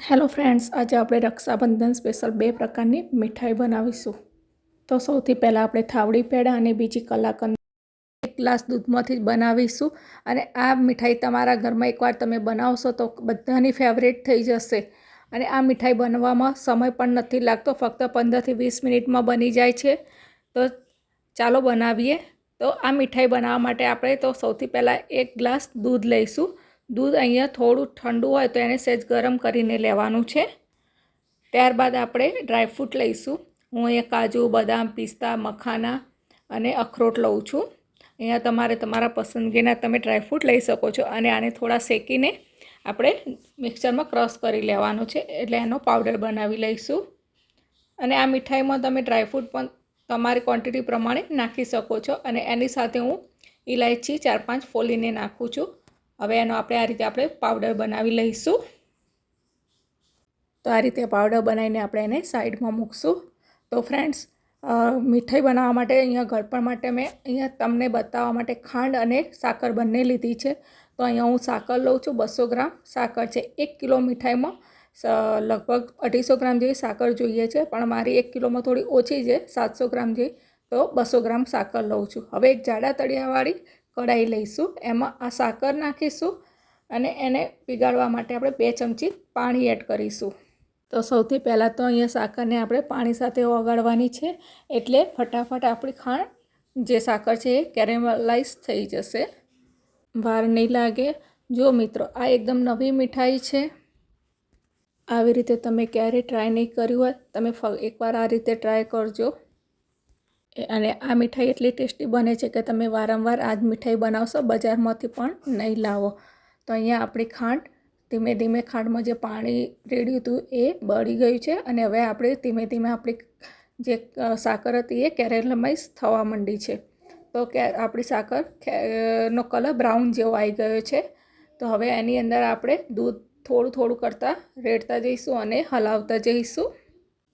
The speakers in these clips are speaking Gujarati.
હેલો ફ્રેન્ડ્સ, આજે આપણે રક્ષાબંધન સ્પેશિયલ 2 પ્રકારની મીઠાઈ બનાવીશું। તો સૌથી પહેલાં આપણે થાવડી પેડા અને બીજી કલાકંદ 1 ગ્લાસ દૂધમાંથી બનાવીશું। અને આ મીઠાઈ તમારા ઘરમાં એકવાર તમે બનાવશો તો બધાની ફેવરેટ થઈ જશે। અને આ મીઠાઈ બનવામાં સમય પણ નથી લાગતો, ફક્ત 15 થી 20 મિનિટમાં બની જાય છે। તો ચાલો બનાવીએ। તો આ મીઠાઈ બનાવવા માટે આપણે તો સૌથી પહેલાં 1 ગ્લાસ દૂધ લઈશું। दूध अहींया थोड़ू ठंडू होय तो एने सेज गरम करीने लेवानुं छे। त्यारबाद आपणे ड्रायफ्रूट लईशुं। हूँ अहींया काजू, बदाम, पिस्ता, मखाना अने अखरोट लऊं छुं। अहींया तमारे तमारा पसंदगीना तमे ड्रायफ्रूट लई शको छो। अने आने थोड़ा शेकीने आपणे मिक्सरमां क्रश करी लेवानुं छे, एटले एनो पाउडर बनावी लईशुं। अने आ मीठाईमां तमे ड्रायफ्रूट पण तमारी क्वॉंटिटी प्रमाणे नाखी शको छो। अने एनी साथे हूँ इलायची 4-5 फोलीने नाखुं छुं। हवे एनो आपणे आ रीते आपणे पाउडर बनावी लईशुं। तो आ रीते पाउडर बनावीने आपणे एने साइडमां मूकशुं। तो फ्रेंड्स, मीठाई बनाववा माटे अहींया गळपण माटे मैं अहींया तमने बताववा माटे खांड अने साकर बंने लीधी छे। तो अहींया हूँ साकर लऊं छुं। 200 ग्राम साकर छे। 1 किलो मीठाईमां लगभग 250 ग्राम जेवी साकर जोईए छे, पण मारी 1 किलोमां थोड़ी ओછી छे, 700 ग्राम जेवी। तो 200 ग्राम साकर लऊं छुं। हवे एक जाड़ा तळियावाળી कढ़ाई लईशुं। एमां आ साकर नाखीशुं अने एने पीगाळवा माटे आपणे 2 चमची पाणी एड करीशुं। तो सौथी पहला तो अहींया साकरने आपणे पाणी साथे ओगाळवानी छे, एटले फटाफट आपणी खांड जे साकर छे ए केरेमलाइज थई जशे, वार नहीं लागे। जो मित्रों, आ एकदम नवी मीठाई छे। આવી રીતે તમે ક્યારે ટ્રાય નહીં કર્યું હોય, તમે એકવાર આ રીતે ટ્રાય કરજો। અને આ મીઠાઈ એટલી ટેસ્ટી બને છે કે તમે વારંવાર આ જ મીઠાઈ બનાવશો, બજારમાંથી પણ નહીં લાવો। તો અહીંયા આપણી ખાંડ ધીમે ધીમે ખાંડમાં જે પાણી રેડ્યું હતું એ બળી ગયું છે। અને હવે આપણે ધીમે ધીમે આપણી જે સાકર હતી એ કેરેમલાઇઝ થવા માંડી છે। તો આપણી સાકર નો કલર બ્રાઉન જેવો આવી ગયો છે। તો હવે એની અંદર આપણે દૂધ થોડું થોડું કરતાં રેડતા જઈશું અને હલાવતા જઈશું।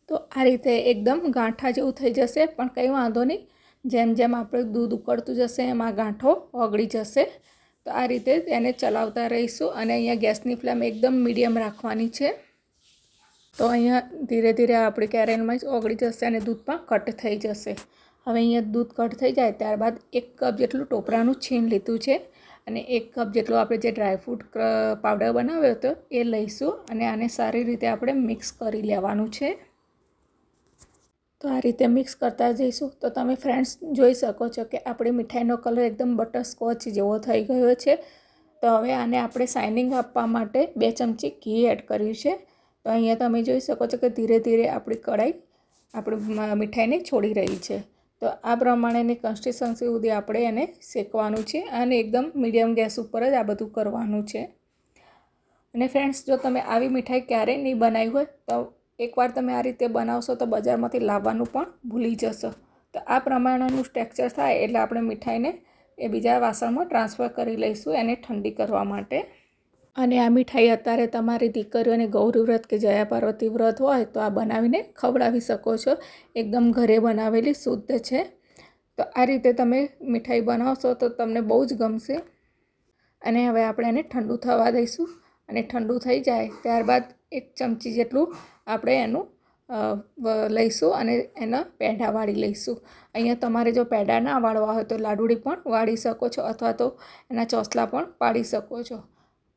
तो आ रीते एकदम गांठा जेवुं थई जशे, पण कंई वांधो नहीं। जेम जेम आपणे दूध उकळतुं जशे एम आ गांठो ओगળી जशे। तो आ रीते तेने चलावता रहीशुं। अने अहींया गैसनी फ्लेम एकदम मीडियम राखवानी छे। तो अहींया धीरे धीरे आपणी केरेमलाइज ओगળી जशे अने दूध पण कट थई जशे। हवे अहींया दूध कट थई जाय त्यारबाद 1 कप जेटલું टोपराનું છીણ લીધું છે અને 1 कप જેટલું આપણે જે ડ્રાયફ્રૂટ પાવડર બનાવ્યો હતો એ લઈશું અને આને સારી રીતે આપણે મિક્સ કરી લેવાનું છે। तो आ रीते मिक्स करता जईशुं। तो तमे फ्रेंड्स जोई शको छो कि आपणी मिठाईनो कलर एकदम बटरस्कॉच जेवो थई गयो छे। तो हवे आने आपणे शाइनिंग आपवा माटे 2 चमची घी एड कर्युं छे। तो अहींया तमे जोई शको छो कि धीरे धीरे आपणी कढ़ाई आपणी मिठाईने छोड़ी रही छे। तो आ प्रमाणेनी कन्सिस्टन्सी सुधी आपणे एने शेकवानुं छे अने एकदम मीडियम गैस उपर ज आ बधुं करवानुं छे। अने फ्रेंड्स, जो तमे आवी मिठाई क्यारेय नहीं बनावी होय तो एकवार तमे आ रीते बनावशो तो बजारमांथी लाववानुं पण भूली जशो। तो आ प्रमाणेनुं टेक्सचर थाय एटले आपणे मिठाईने ए बीजा वासणमां ट्रांसफर करी लईशुं एने ठंडी करवा माटे। अने आ मिठाई अत्यारे तमारी दीकरीओने गौरी व्रत के जया पार्वती व्रत होय तो आ बनावीने खवडावी शको छो। एकदम घरे बनावेली शुद्ध छे। तो आ रीते तमे मिठाई बनावशो तो तमने बहु ज गमशे। अने हवे आपणे एने ठंडू थवा दईशुं। अने ठंडू थई जाय त्यारबाद 1 चमची जेटલું આપણે એનું લઈશું અને એના પેંડા વાળી લઈશું। અહીંયા તમારે જો પેંડા ના વાળવા હોય તો લાડુળી પણ વાળી શકો છો અથવા તો એના ચોસલા પણ પાડી શકો છો।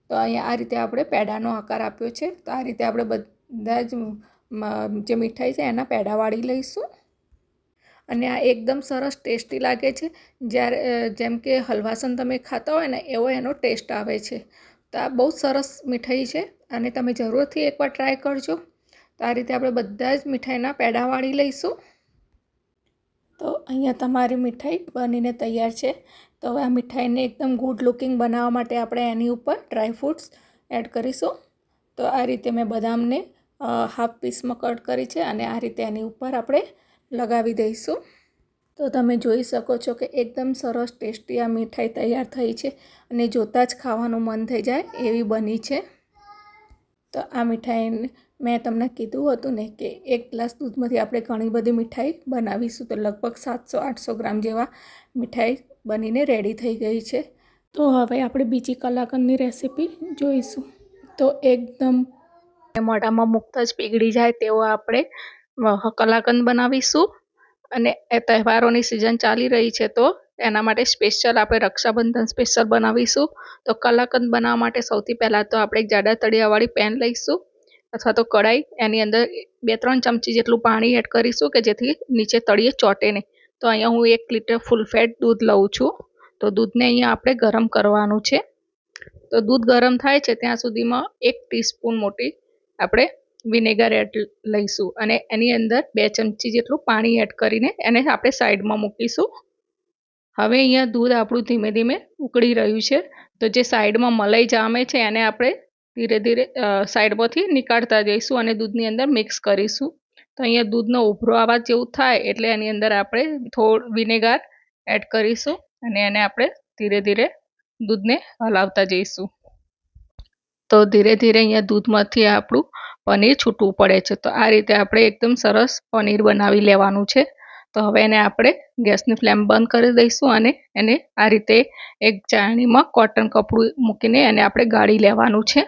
તો અહીંયા આ રીતે આપણે પેંડાનો આકાર આપ્યો છે। તો આ રીતે આપણે બધા જ જે મિઠાઈ છે એના પેંડા વાળી લઈશું। અને આ એકદમ સરસ ટેસ્ટી લાગે છે। જ્યારે જેમ કે હલવાસન તમે ખાતા હોય ને એવો એનો ટેસ્ટ આવે છે। તો આ બહુ સરસ મિઠાઈ છે અને તમે જરૂરથી એકવાર ટ્રાય કરજો। तो आ रीते आपणे बधा ज मिठाईना पेड़ा वाળી लईशुं। तो अहींया तमारी मिठाई बनीने तैयार छे। तो हवे आ मिठाईने एकदम गुड लुकिंग बनाववा माटे आपणे एनी उपर ड्रायफ्रूट्स एड करीशुं। तो आ रीते मैं बदाમને हाफ पीसमां कट करी छे अने आ रीते एनी उपर आपणे लगावी दईशुं। तो तमे जोई शको छो कि एकदम सरस टेस्टी आ मिठाई तैयार थई छे अने जोता ज खावानुं मन थई जाय एवी बनी छे। तो आ मिठाई मैं तमने कीधुं हतुं ने कि 1 ग्लास दूधमांथी आपणे घणी बधी मिठाई बनावीशुं। तो लगभग 700-800 ग्राम जेवा मिठाई बनीने रेडी थई गई छे। तो हवे आपणे बीजी कलाकंदनी रेसिपी जोईशुं। तो एकदम મોઢામાં મૂકતા જ પીગળી જાય તેવો આપણે કલાકંદ બનાવીશું. અને એ તહેવારોની સિઝન ચાલી રહી છે તો એના માટે સ્પેશિયલ આપણે રક્ષાબંધન સ્પેશિયલ બનાવીશું. તો કલાકંદ બનાવવા માટે સૌથી પહેલાં તો આપણે એક જાડા તળિયાવાળી પેન લઈશું અથવા તો કઢાઈ. એની અંદર 2-3 ચમચી જેટલું પાણી એડ કરીશું કે જેથી નીચે તળિયે ચોંટે નહીં. તો અહીંયા હું 1 લીટર ફૂલ ફેટ દૂધ લઉં છું. તો દૂધને અહીંયા આપણે ગરમ કરવાનું છે. તો દૂધ ગરમ થાય છે ત્યાં સુધીમાં 1 ટીસ્પૂન મોટી આપણે વિનેગર એડ લઈશું અને એની અંદર 2 ચમચી જેટલું પાણી એડ કરીને એને આપણે સાઈડમાં મૂકીશું. હવે અહીંયા દૂધ આપણું ધીમે ધીમે ઉકળી રહ્યું છે. તો જે સાઈડમાં મલાઈ જામે છે એને આપણે ધીરે ધીરે સાઈડમાંથી નીકાળતા જઈશું અને દૂધની અંદર મિક્સ કરીશું. તો અહીંયા દૂધનો ઉભરો આવા જેવું થાય એટલે એની અંદર આપણે થોડું વિનેગર એડ કરીશું અને એને આપણે ધીરે ધીરે દૂધને હલાવતા જઈશું. તો ધીરે ધીરે અહીંયા દૂધમાંથી આપણું પનીર છૂટવું પડે છે. તો આ રીતે આપણે એકદમ સરસ પનીર બનાવી લેવાનું છે. તો હવે એને આપણે ગેસની ફ્લેમ બંધ કરી દઈશું અને એને આ રીતે એક ચાળણીમાં કોટન કપડું મૂકીને એને આપણે ગાળી લેવાનું છે.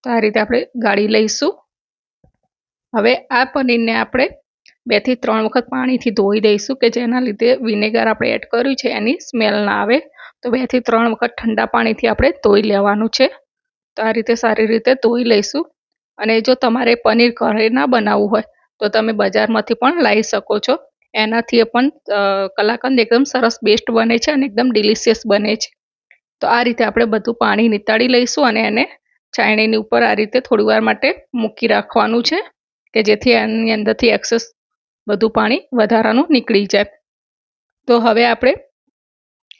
તો આ રીતે આપણે ગાળી લઈશું. હવે આ પનીરને આપણે 2 થી 3 વખત પાણીથી ધોઈ દઈશું કે જેના લીધે વિનેગર આપણે એડ કર્યું છે એની સ્મેલ ના આવે. તો 2 થી 3 વખત ઠંડા પાણીથી આપણે ધોઈ લેવાનું છે. તો આ રીતે સારી રીતે ધોઈ લઈશું. અને જો તમારે પનીર ઘરે ના બનાવવું હોય તો તમે બજારમાંથી પણ લાવી શકો છો. એનાથી પણ કલાકંદ એકદમ સરસ બેસ્ટ બને છે અને એકદમ ડિલિશિયસ બને છે. તો આ રીતે આપણે બધું પાણી નિતાળી લઈશું અને એને ચાળણીની ઉપર આ રીતે થોડી વાર માટે મૂકી રાખવાનું છે કે જેથી એની અંદરથી એક્સેસ બધું પાણી વધારાનું નીકળી જાય. તો હવે આપણે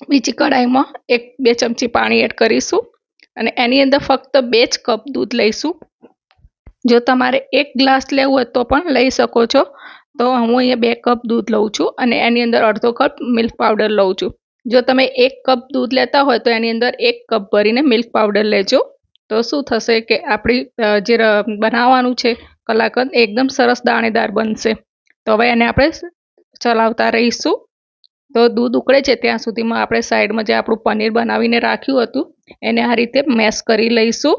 બીજી કઢાઈમાં 1-2 ચમચી પાણી એડ કરીશું અને એની અંદર ફક્ત 2 જ કપ દૂધ લઈશું. જો તમારે 1 ગ્લાસ લેવું હોય તો પણ લઈ શકો છો. તો હું અહીંયા 2 કપ દૂધ લઉં છું અને એની અંદર અડધો કપ મિલ્ક પાવડર લઉં છું. જો તમે 1 કપ દૂધ લેતા હોય તો એની અંદર 1 કપ ભરીને મિલ્ક પાવડર લેજો. તો શું થશે કે આપણી જે બનાવવાનું છે કલાકંદ એકદમ સરસ દાણેદાર બનશે. તો હવે એને આપણે ચલાવતા રહીશું. તો દૂધ ઉકળે છે ત્યાં સુધીમાં આપણે સાઈડમાં જે આપણું પનીર બનાવીને રાખ્યું હતું એને આ રીતે મેશ કરી લઈશું.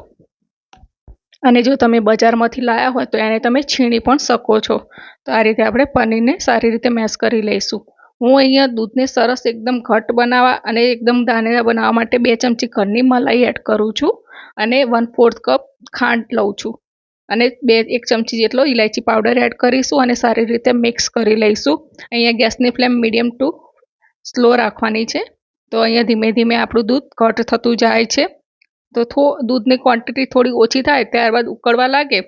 અને જો તમે બજારમાંથી લાવ્યા હોય તો એને તમે છીણી પણ શકો છો. તો આ રીતે આપણે પનીરને સારી રીતે મેશ કરી લઈશું. હું અહીંયા દૂધને સરસ એકદમ ઘટ્ટ બનાવવા અને એકદમ દાણેદાર બનાવવા માટે 2 ચમચી ઘરની મલાઈ એડ કરું છું અને 1/4 કપ ખાંડ લઉં છું અને 1 ચમચી જેટલો ઇલાયચી પાવડર એડ કરીશું અને સારી રીતે મિક્સ કરી લઈશું. અહીંયા ગેસની ફ્લેમ મીડિયમ ટુ સ્લો રાખવાની છે. તો અહીંયા ધીમે ધીમે આપણું દૂધ ઘટ થતું જાય છે. તો દૂધની ક્વોન્ટિટી થોડી ઓછી થાય ત્યારબાદ ઉકળવા લાગે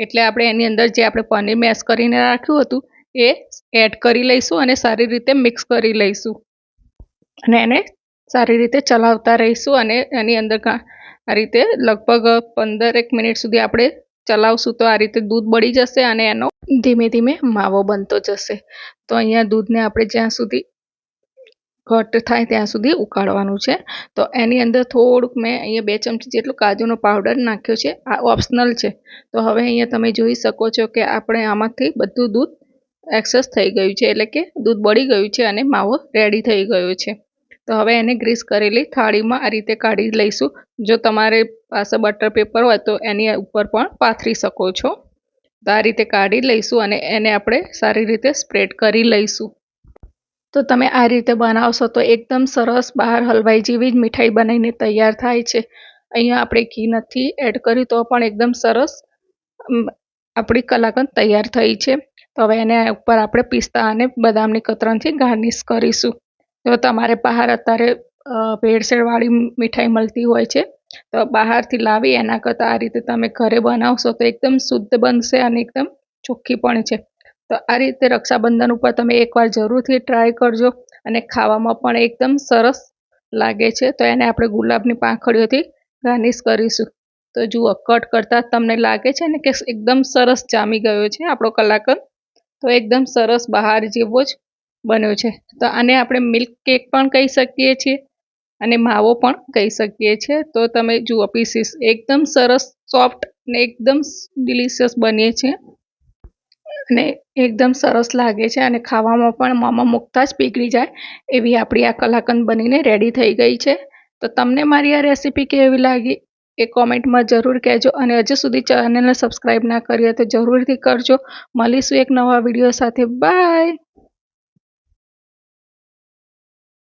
એટલે આપણે એની અંદર જે આપણે પનીર મેશ કરીને રાખ્યું હતું એ એડ કરી લઈશું અને સારી રીતે મિક્સ કરી લઈશું અને એને સારી રીતે ચલાવતા રહીશું અને એની અંદર આ રીતે લગભગ 15 મિનિટ સુધી આપણે ચલાવશું તો આ રીતે દૂધ બળી જશે અને એનો ધીમે ધીમે માવો બનતો જશે. તો અહીંયા દૂધને આપણે જ્યાં સુધી ઘટ થાય ત્યાં સુધી ઉકાળવાનું છે. તો એની અંદર થોડુંક મેં અહીંયા 2 ચમચી જેટલું કાજુનો પાવડર નાખ્યો છે. આ ઓપ્શનલ છે. તો હવે અહીંયા તમે જોઈ શકો છો કે આપણે આમાંથી બધું દૂધ એક્સેસ થઈ ગયું છે એટલે કે દૂધ બળી ગયું છે અને માવો રેડી થઈ ગયો છે. તો હવે એને ગ્રીસ કરેલી થાળીમાં આ રીતે કાઢી લઈશું. જો તમારે પાસે બટર પેપર હોય તો એની ઉપર પણ પાથરી શકો છો. તો આ રીતે કાઢી લઈશું અને એને આપણે સારી રીતે સ્પ્રેડ કરી લઈશું. તો તમે આ રીતે બનાવશો તો એકદમ સરસ બહાર હલવાઈ જેવી જ મીઠાઈ બનીને તૈયાર થાય છે. અહીંયા આપણે ઘી નથી એડ કર્યું તો પણ એકદમ સરસ આપણી કલાકંદ તૈયાર થઈ છે. તો હવે એને ઉપર આપણે પિસ્તા અને બદામની કતરણથી ગાર્નિશ કરીશું. તો તમારે બહાર અત્યારે ભેળસેળવાળી મીઠાઈ મળતી હોય છે તો બહારથી લાવી એના કરતાં આ રીતે તમે ઘરે બનાવશો તો એકદમ શુદ્ધ બનશે અને એકદમ ચોખ્ખી પણ છે. તો આ રીતે રક્ષાબંધન ઉપર તમે એકવાર જરૂરથી ટ્રાય કરજો અને ખાવામાં પણ એકદમ સરસ લાગે છે. તો એને આપણે ગુલાબની પાંખડીઓથી ગાર્નિશ કરીશું. તો જુઓ કટ કરતાં તમને લાગે છે ને કે એકદમ સરસ જામી ગયો છે આપણો કલાકંદ. તો એકદમ સરસ બહાર જેવો જ બન્યો છે. તો આને આપણે મિલ્ક કેક પણ કહી શકીએ છીએ અને માવો પણ કહી શકીએ છીએ. તો તમે જુઓ પીસીસ એકદમ સરસ સોફ્ટ અને એકદમ ડિલિશિયસ બને છે અને એકદમ સરસ લાગે છે અને ખાવામાં પણ મોંમાં મૂકતા જ પીગળી જાય એવી આપણી આ કલાકંદ બનીને રેડી થઈ ગઈ છે. તો તમને મારી આ રેસીપી કેવી લાગી એ કોમેન્ટમાં જરૂર કહેજો અને હજુ સુધી ચેનલને સબસ્ક્રાઈબ ના કરી હોય તો જરૂરથી કરજો. મળીશું એક નવા વિડીયો સાથે. બાય.